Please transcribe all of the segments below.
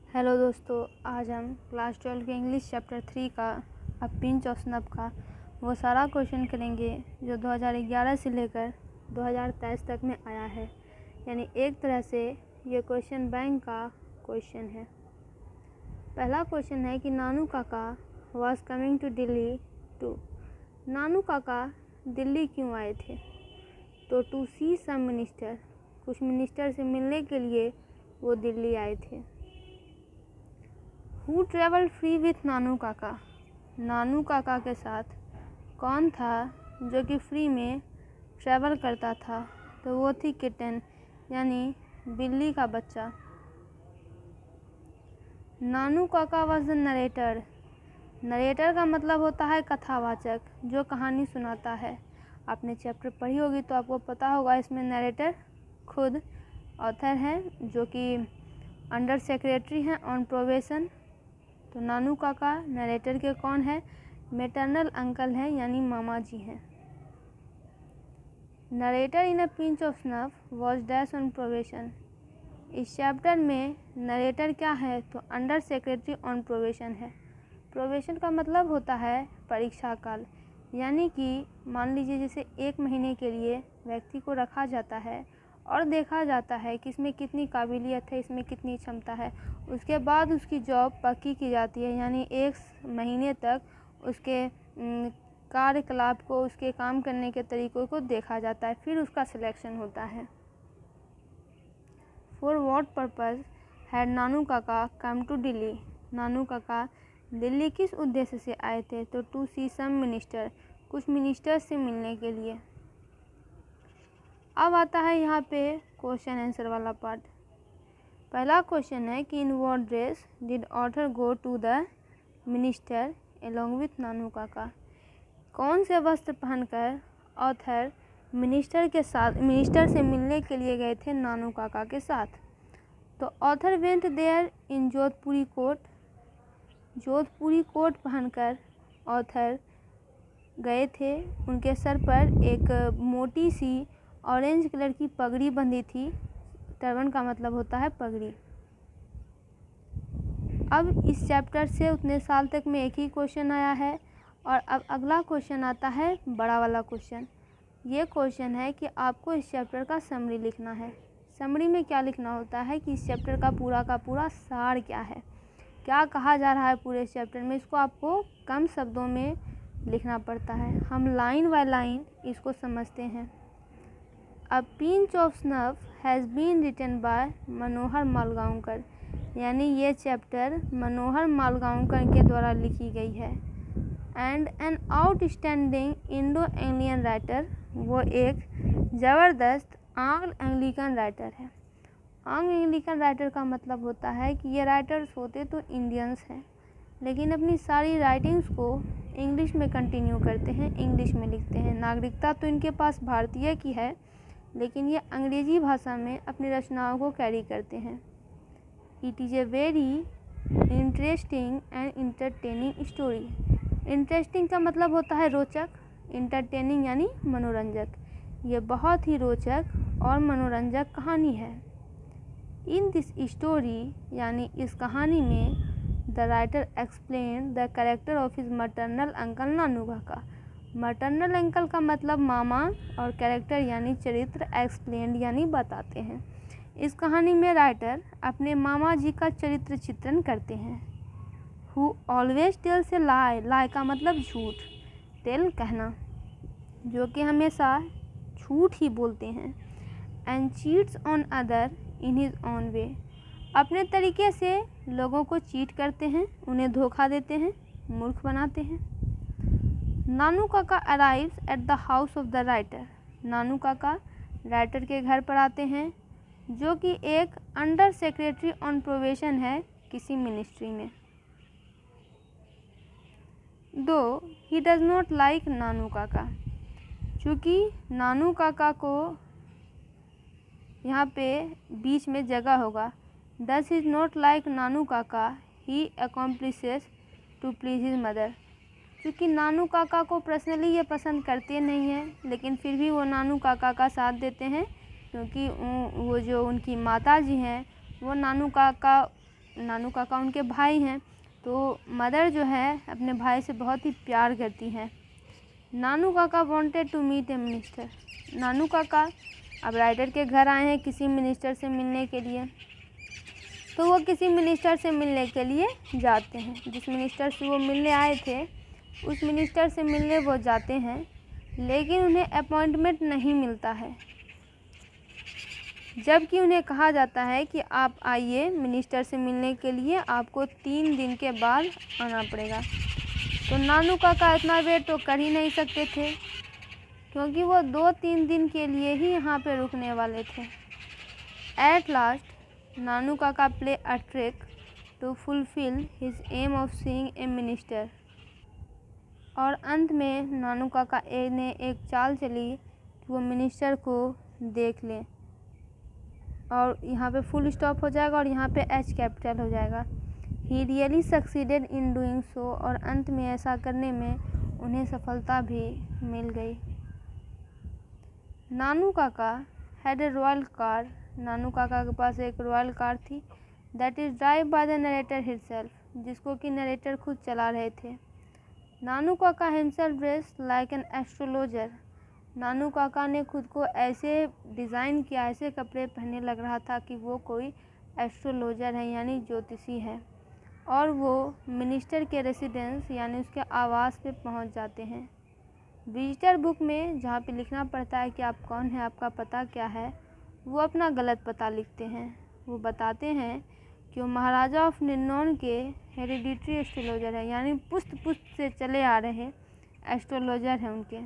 Hello दोस्तों, आज हम क्लास 12 के इंग्लिश चैप्टर 3 का अ पिंच ऑफ स्नफ का वो सारा क्वेश्चन करेंगे जो 2011 से लेकर 2023 तक में आया है। यानी एक तरह से ये क्वेश्चन बैंक का क्वेश्चन है। पहला क्वेश्चन है कि Nanu Kaka was coming to Delhi too. Nanu Kaka Delhi क्यों आए थे? तो टू सी सम मिनिस्टर, कुछ मिनिस्टर से मिलने के लिए वो दिल्ली आए थे। Who travel free with Nanu Kaka, Nanu Kaka के साथ कौन था जो कि फ्री में ट्रैवल करता था? तो वो थी किटन, यानी बिल्ली का बच्चा। नानू Kaka was the narrator, narrator का मतलब होता है कथावाचक, जो कहानी सुनाता है। आपने चैप्टर पढ़ी होगी तो आपको पता होगा इसमें नरेटर खुद ऑथर हैं, जो कि अंडर सेक्रेटरी हैं ऑन प्रोबेशन। तो नानू काका नरेटर के कौन है? मैटरनल अंकल हैं, यानी मामा जी हैं। Narrator in a pinch of snuff was dash on probation. इस चैप्टर में नरेटर क्या है? तो अंडर सेक्रेटरी ऑन प्रोबेशन है। प्रोबेशन का मतलब होता है परीक्षा काल, यानी कि मान लीजिए जैसे 1 महीने के लिए व्यक्ति को रखा जाता है और देखा जाता है कि इसमें कितनी काबिलियत है, इसमें कितनी क्षमता है। उसके बाद उसकी जॉब पक्की की जाती है, यानी 1 महीने तक उसके कार्यकलाप को, उसके काम करने के तरीक़ों को देखा जाता है, फिर उसका सिलेक्शन होता है। फॉर व्हाट पर्पज़ हैड नानू काका कम टू दिल्ली, नानू काका दिल्ली किस उद्देश्य से आए थे? तो टू सी सम मिनिस्टर, कुछ मिनिस्टर से मिलने के लिए। अब आता है यहाँ पे क्वेश्चन आंसर वाला पार्ट। पहला क्वेश्चन है कि in what dress did author go to the minister along with Nanu Kaka, कौन से वस्त्र पहनकर ऑथर मिनिस्टर से मिलने के लिए गए थे नानू काका के साथ? तो author went there in Jodhpuri coat, Jodhpuri coat पहनकर ऑथर गए थे। उनके सर पर एक मोटी सी ऑरेंज कलर की पगड़ी बंधी थी। टर्बन का मतलब होता है पगड़ी। अब इस चैप्टर से उतने साल तक में एक ही क्वेश्चन आया है और अब अगला क्वेश्चन आता है बड़ा वाला क्वेश्चन। ये क्वेश्चन है कि आपको इस चैप्टर का समरी लिखना है। समरी में क्या लिखना होता है कि इस चैप्टर का पूरा सार क्या है, क्या कहा जा रहा है पूरे चैप्टर में, इसको आपको कम शब्दों में लिखना पड़ता है। हम लाइन बाय लाइन इसको समझते हैं। A pinch of snuff has been written by Manohar Malgaonkar, यानी ये चैप्टर मनोहर मालगांवकर के द्वारा लिखी गई है। And an outstanding Indo Anglian writer, वो एक ज़बरदस्त आंग्ल एंग्लिकन राइटर है। आंग्ल एंग्लिकन राइटर का मतलब होता है कि ये राइटर्स होते तो इंडियंस हैं, लेकिन अपनी सारी राइटिंग्स को इंग्लिश में कंटिन्यू करते हैं, इंग्लिश में लिखते हैं। नागरिकता तो इनके पास भारतीय की है, लेकिन ये अंग्रेजी भाषा में अपनी रचनाओं को कैरी करते हैं। It is a very interesting and entertaining story. Interesting का मतलब होता है रोचक, इंटरटेनिंग यानी मनोरंजक। ये बहुत ही रोचक और मनोरंजक कहानी है। इन दिस स्टोरी, यानी इस कहानी में, the writer explain the character of his maternal uncle Nanu Kaka. Maternal uncle का मतलब मामा और कैरेक्टर यानी चरित्र, एक्सप्लेन यानी बताते हैं। इस कहानी में राइटर अपने मामा जी का चरित्र चित्रण करते हैं। हु ऑलवेज टेल्स ए लाई, लाई का मतलब झूठ, टेल कहना, जो कि हमेशा झूठ ही बोलते हैं। And cheats on other in his own way, अपने तरीके से लोगों को चीट करते हैं, उन्हें धोखा देते हैं, मूर्ख बनाते हैं। Nanu Kaka arrives at the house of the writer, Nanu Kaka writer के घर पर आते हैं, जो कि एक अंडर सेक्रेटरी ऑन प्रोबेशन है किसी मिनिस्ट्री में। दो ही डज नॉट लाइक नानू काका, चूँकि नानू काका को यहाँ पे बीच में जगह होगा। डज इज नॉट लाइक नानू काका ही अकॉम्प्लिशेस टू प्लीज हिज मदर, क्योंकि नानू काका को पर्सनली ये पसंद करते नहीं हैं, लेकिन फिर भी वो नानू काका का साथ देते हैं, क्योंकि वो जो उनकी माता जी हैं वो नानू काका नानू काका उनके भाई हैं, तो मदर जो है अपने भाई से बहुत ही प्यार करती हैं। Nanu Kaka wanted to meet a minister. Nanu Kaka अब राइटर के घर आए हैं किसी मिनिस्टर से मिलने के लिए। तो वो किसी मिनिस्टर से मिलने के लिए जाते हैं। जिस मिनिस्टर से वो मिलने आए थे उस मिनिस्टर से मिलने वो जाते हैं, लेकिन उन्हें अपॉइंटमेंट नहीं मिलता है, जबकि उन्हें कहा जाता है कि आप आइए मिनिस्टर से मिलने के लिए, आपको 3 दिन के बाद आना पड़ेगा। तो नानू काका इतना वेट तो कर ही नहीं सकते थे, क्योंकि वो 2-3 दिन के लिए ही यहाँ पे रुकने वाले थे। एट लास्ट नानू काका play a trick to fulfil his aim of seeing a minister. और अंत में नानू काका ने एक चाल चली कि वो मिनिस्टर को देख लें, और यहाँ पे फुल स्टॉप हो जाएगा और यहाँ पे एच कैपिटल हो जाएगा। He really succeeded in doing so. और अंत में ऐसा करने में उन्हें सफलता भी मिल गई। Nanu Kaka had a royal car. Nanu Kaka के पास एक रॉयल कार थी, that is drive by the narrator himself, जिसको कि नरेटर खुद चला रहे थे। Nanu Kaka himself dressed like an astrologer. Nanu Kaka ने खुद को ऐसे डिज़ाइन किया, ऐसे कपड़े पहनने लग रहा था कि वो कोई एस्ट्रोलॉजर है, यानी ज्योतिषी है। और वो मिनिस्टर के रेसिडेंस यानी उसके आवास पे पहुंच जाते हैं। विजिटर बुक में जहाँ पे लिखना पड़ता है कि आप कौन हैं, आपका पता क्या है, वो अपना गलत पता लिखते हैं। वो बताते हैं कि वो महाराजा ऑफ निन्नौन के हेरिडिटरी एस्ट्रोलॉजर है, यानी पुश्त से चले आ रहे एस्ट्रोलॉजर हैं उनके।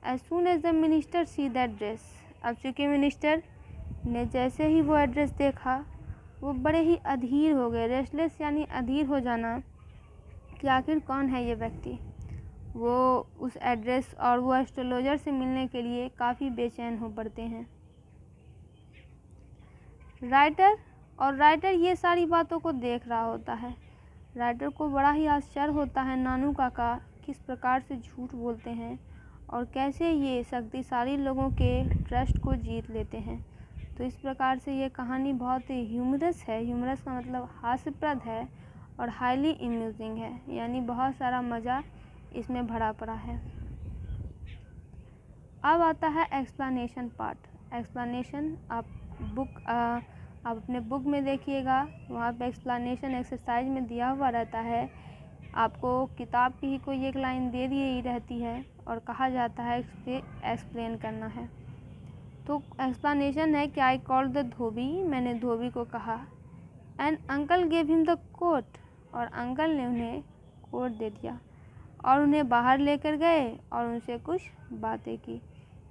As soon as the minister see that dress. अब चूँकि मिनिस्टर ने जैसे ही वो एड्रेस देखा, वो बड़े ही अधीर हो गए। रेस्टलेस यानी अधीर हो जाना कि आखिर कौन है ये व्यक्ति। वो उस एड्रेस और वो एस्ट्रोलॉजर से मिलने के लिए काफ़ी बेचैन हो पड़ते हैं। राइटर ये सारी बातों को देख रहा होता है। राइटर को बड़ा ही आश्चर्य होता है नानू काका किस प्रकार से झूठ बोलते हैं और कैसे ये शक्तिशाली लोगों के ट्रस्ट को जीत लेते हैं। तो इस प्रकार से ये कहानी बहुत ही ह्यूमरस है। ह्यूमरस का मतलब हास्यप्रद है और हाईली अम्यूजिंग है, यानी बहुत सारा मज़ा इसमें भरा पड़ा है। अब आता है एक्सप्लेनेशन पार्ट। एक्सप्लेनेशन आप अपने बुक में देखिएगा, वहाँ पे एक्सप्लेनेशन एक्सरसाइज में दिया हुआ रहता है। आपको किताब की ही कोई एक लाइन दे दी ही रहती है और कहा जाता है एक्सप्लेन करना है। तो एक्सप्लेनेशन है कि आई कॉल्ड द धोबी, मैंने धोबी को कहा। And uncle gave him the coat, और अंकल ने उन्हें कोट दे दिया और उन्हें बाहर लेकर गए और उनसे कुछ बातें की।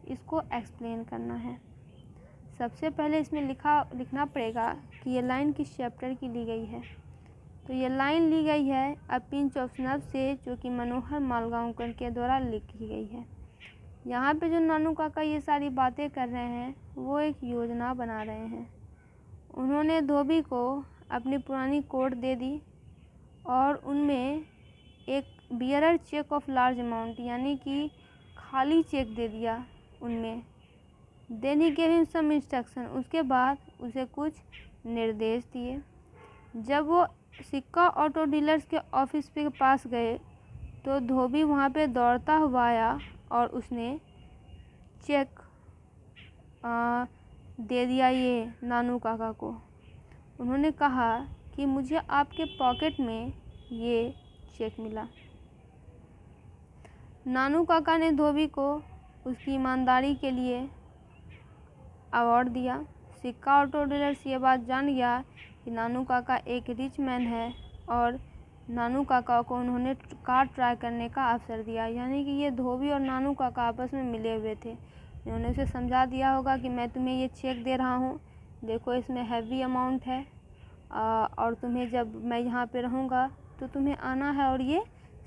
इसको एक्सप्लेन करना है। सबसे पहले इसमें लिखना पड़ेगा कि ये लाइन किस चैप्टर की ली गई है। तो ये लाइन ली गई है अ पिंच ऑफ स्नफ से, जो कि मनोहर मालगांवकर के द्वारा लिखी गई है। यहाँ पे जो नानू काका ये सारी बातें कर रहे हैं वो एक योजना बना रहे हैं। उन्होंने धोबी को अपनी पुरानी कोट दे दी और उनमें एक bearer cheque of large amount, यानी कि खाली चेक दे दिया उनमें। Then he gave him some instruction, उसके बाद उसे कुछ निर्देश दिए। जब वो सिक्का ऑटो डीलर्स के ऑफिस के पास गए तो धोबी वहाँ पे दौड़ता हुआ आया और उसने चेक दे दिया ये नानू काका को। उन्होंने कहा कि मुझे आपके पॉकेट में ये चेक मिला। नानू काका ने धोबी को उसकी ईमानदारी के लिए अवार्ड दिया। सिक्का ऑटो डीलर्स ये बात जान गया कि नानू काका एक रिच मैन है और नानू काका को उन्होंने कार ट्राई करने का अवसर दिया, यानी कि ये धोबी और नानू काका आपस में मिले हुए थे। इन्होंने उसे समझा दिया होगा कि मैं तुम्हें ये चेक दे रहा हूँ, देखो इसमें हैवी अमाउंट है और तुम्हें जब मैं यहाँ पे रहूँगा तो तुम्हें आना है और ये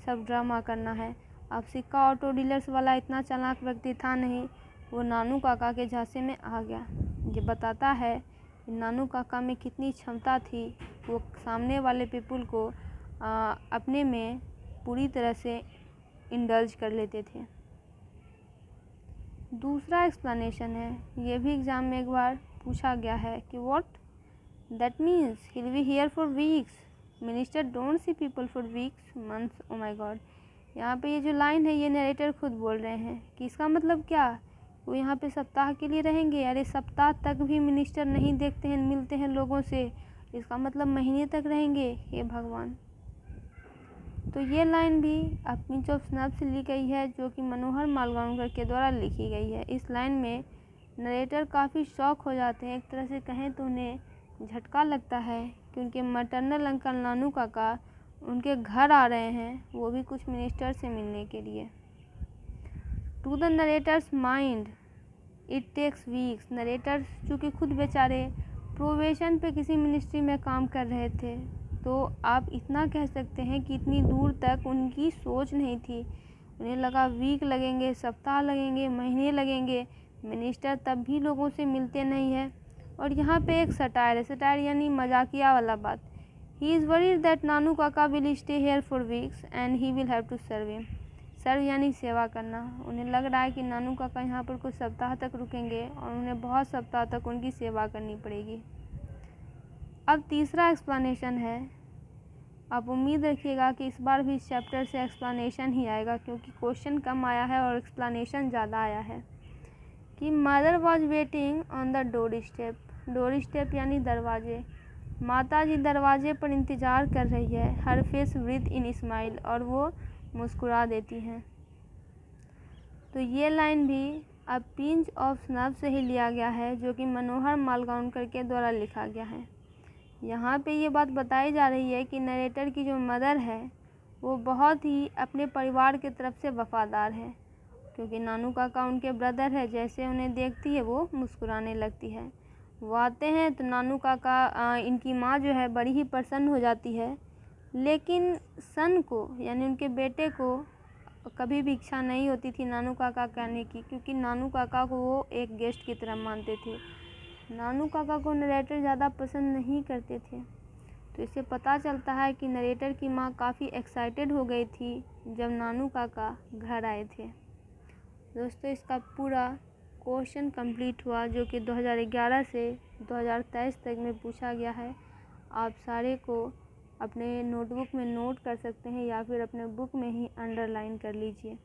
सब ड्रामा करना है। अब सिक्का ऑटो डीलर्स वाला इतना चालाक व्यक्ति था नहीं, वो नानू काका के झांसे में आ गया। ये बताता है कि नानू काका में कितनी क्षमता थी, वो सामने वाले पीपल को अपने में पूरी तरह से इंडल्ज कर लेते थे। दूसरा एक्सप्लेनेशन है, ये भी एग्ज़ाम में एक बार पूछा गया है कि what that means he will be here for weeks. Minister don't see people for weeks months. Oh my God, यहाँ पे ये जो लाइन है ये नरेटर खुद बोल रहे हैं कि इसका मतलब क्या, वो यहाँ पे सप्ताह के लिए रहेंगे। अरे सप्ताह तक भी मिनिस्टर नहीं देखते हैं, मिलते हैं लोगों से, इसका मतलब महीने तक रहेंगे। हे भगवान। तो ये लाइन भी पिंच ऑफ स्नैप से ली गई है, जो कि मनोहर मालगांवकर के द्वारा लिखी गई है। इस लाइन में नरेटर काफ़ी शॉक हो जाते हैं, एक तरह से कहें तो उन्हें झटका लगता है कि उनके मैटरनल अंकल नानू काका उनके घर आ रहे हैं, वो भी कुछ मिनिस्टर से मिलने के लिए। To the narrator's mind it takes weeks. Narrator चूँकि खुद बेचारे प्रोवेशन पे किसी मिनिस्ट्री में काम कर रहे थे, तो आप इतना कह सकते हैं कि इतनी दूर तक उनकी सोच नहीं थी। उन्हें लगा वीक लगेंगे, सप्ताह लगेंगे, महीने लगेंगे, मिनिस्टर तब भी लोगों से मिलते नहीं है। और यहाँ पे एक सटायर है, सटायर यानी मजाकिया वाला बात। He is worried that Nanu Kaka will stay here for weeks and he will have to serve him. Serve यानी सेवा करना। उन्हें लग रहा है कि नानू काका यहाँ पर कुछ सप्ताह तक रुकेंगे और उन्हें बहुत सप्ताह तक उनकी सेवा करनी पड़ेगी। अब तीसरा एक्सप्लेनेशन है। आप उम्मीद रखिएगा कि इस बार भी इस चैप्टर से एक्सप्लेनेशन ही आएगा, क्योंकि क्वेश्चन कम आया है और एक्सप्लेनेशन ज़्यादा आया है। कि mother was waiting on the door step. Door step यानी दरवाजे। माता जी दरवाजे पर इंतज़ार कर रही है। हर फेस ब्रीथ इन स्माइल, और वो मुस्कुरा देती हैं। तो ये लाइन भी अब पिंच ऑफ स्नैप से ही लिया गया है, जो कि मनोहर मालगांवकर के द्वारा लिखा गया है। यहाँ पे ये बात बताई जा रही है कि नरेटर की जो मदर है वो बहुत ही अपने परिवार की तरफ से वफ़ादार है, क्योंकि नानू काका उनके ब्रदर है। जैसे उन्हें देखती है वो मुस्कुराने लगती है। वो आते हैं तो नानू काका इनकी माँ जो है बड़ी ही प्रसन्न हो जाती है। लेकिन सन को यानी उनके बेटे को कभी भी इच्छा नहीं होती थी नानू काका कहने की, क्योंकि नानू काका को वो एक गेस्ट की तरह मानते थे। नानू काका को नरेटर ज़्यादा पसंद नहीं करते थे। तो इससे पता चलता है कि नरेटर की माँ काफ़ी एक्साइटेड हो गई थी जब नानू काका घर आए थे। दोस्तों, इसका पूरा क्वेश्चन कंप्लीट हुआ, जो कि 2011 से 2023 तक में पूछा गया है। आप सारे को अपने नोटबुक में नोट कर सकते हैं या फिर अपने बुक में ही अंडरलाइन कर लीजिए।